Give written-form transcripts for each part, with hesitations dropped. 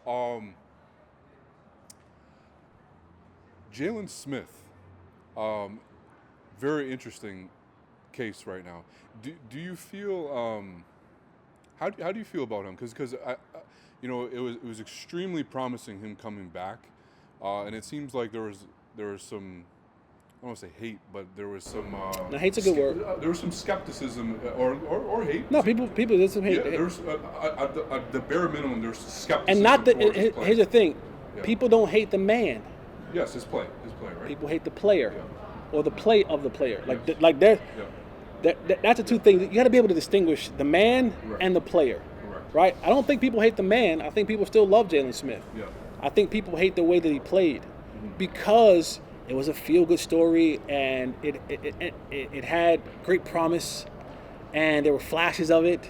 Jaylon Smith, very interesting case right now. Do you feel how do you feel about him? Because it was extremely promising him coming back, and it seems like there was some, I don't want to say hate, but there was some. No, hate's a good word. There was some skepticism or hate. No, people. There's some hate. Yeah, there's at the bare minimum there's skepticism. And not the. Here's the thing, yeah. People don't hate the man. Yes, his play, right? People hate the player, yeah. or the play of the player. Yes. Like that's the two things. You got to be able to distinguish the man and the player. Correct. Right? I don't think people hate the man. I think people still love Jaylon Smith. Yeah. I think people hate the way that he played because it was a feel-good story and it had great promise and there were flashes of it,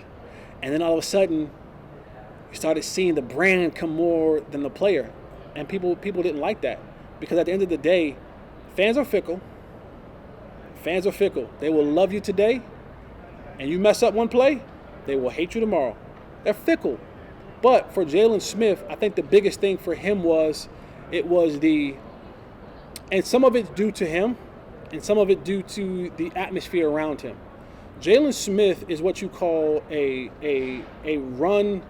and then all of a sudden you started seeing the brand come more than the player, and people didn't like that because at the end of the day, fans are fickle. Fans are fickle. They will love you today, and you mess up one play, they will hate you tomorrow. They're fickle. But for Jaylon Smith, I think the biggest thing for him was and some of it's due to him, and some of it due to the atmosphere around him. Jaylon Smith is what you call a run,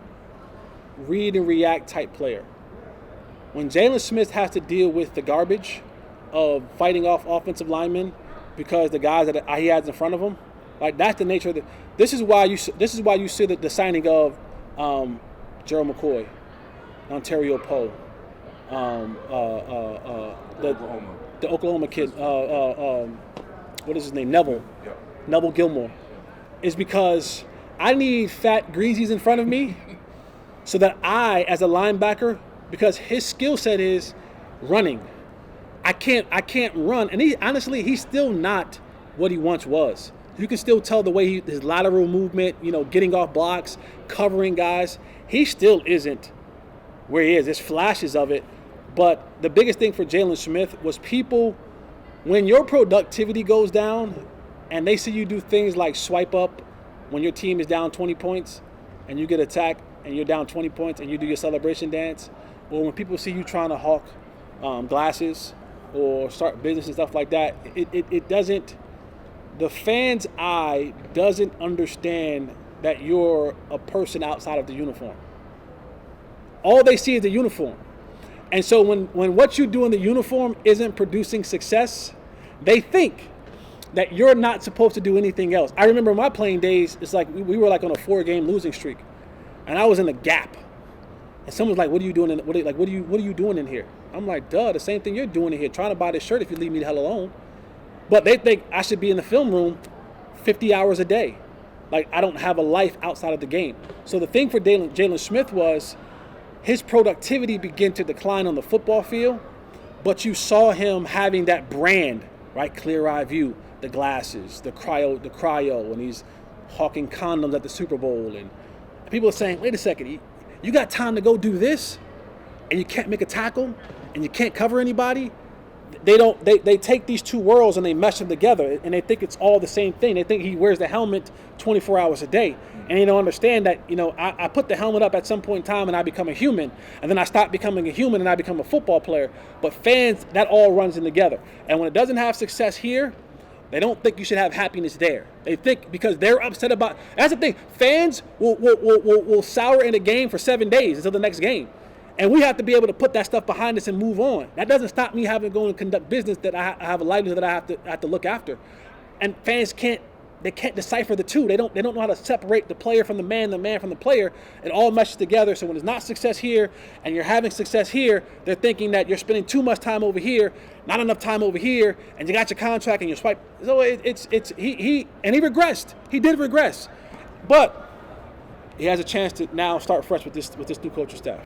read, and react type player. When Jaylon Smith has to deal with the garbage of fighting off offensive linemen because the guys that he has in front of him, like that's the nature of the. This is why you see the signing of Gerald McCoy, Ontario Poe, the Oklahoma kid. What is his name? Neville. Yeah. Neville Gilmore. Is because I need fat greasies in front of me, so that I, as a linebacker, because his skill set is running. I can't run, and he's still not what he once was. You can still tell the way his lateral movement, getting off blocks, covering guys. He still isn't where he is. There's flashes of it, but the biggest thing for Jaylon Smith was people, when your productivity goes down, and they see you do things like swipe up when your team is down 20 points, and you get attacked, and you're down 20 points, and you do your celebration dance, or when people see you trying to hawk glasses or start business and stuff like that, it doesn't. The fan's eye doesn't understand that you're a person outside of the uniform. All they see is the uniform. And so when what you do in the uniform isn't producing success, they think that you're not supposed to do anything else. I remember my playing days, it's like we were like on a 4-game losing streak, and I was in the gap. And someone's like, what are you doing what are you doing in here? I'm like, duh, the same thing you're doing in here, trying to buy this shirt if you leave me the hell alone. But they think I should be in the film room 50 hours a day. Like I don't have a life outside of the game. So the thing for Jaylon Smith was his productivity began to decline on the football field, but you saw him having that brand, right? Clear eye view, the glasses, the cryo, and he's hawking condoms at the Super Bowl. And people are saying, wait a second, you got time to go do this, and you can't make a tackle, and you can't cover anybody? They take these two worlds and they mesh them together, and they think it's all the same thing. They think he wears the helmet 24 hours a day, and they don't understand that I put the helmet up at some point in time and I become a human, and then I stop becoming a human and I become a football player. But fans, that all runs in together, and when it doesn't have success here, they don't think you should have happiness there. They think because they're upset about. That's the thing. Fans will sour in a game for 7 days until the next game. And we have to be able to put that stuff behind us and move on. That doesn't stop me having to go and conduct business that I have a livelihood that I have to look after. And fans can't decipher the two. They don't know how to separate the player from the man from the player. It all meshes together. So when it's not success here and you're having success here, they're thinking that you're spending too much time over here, not enough time over here, and you got your contract and you swipe. So he regressed. He did regress, but he has a chance to now start fresh with this new coaching staff.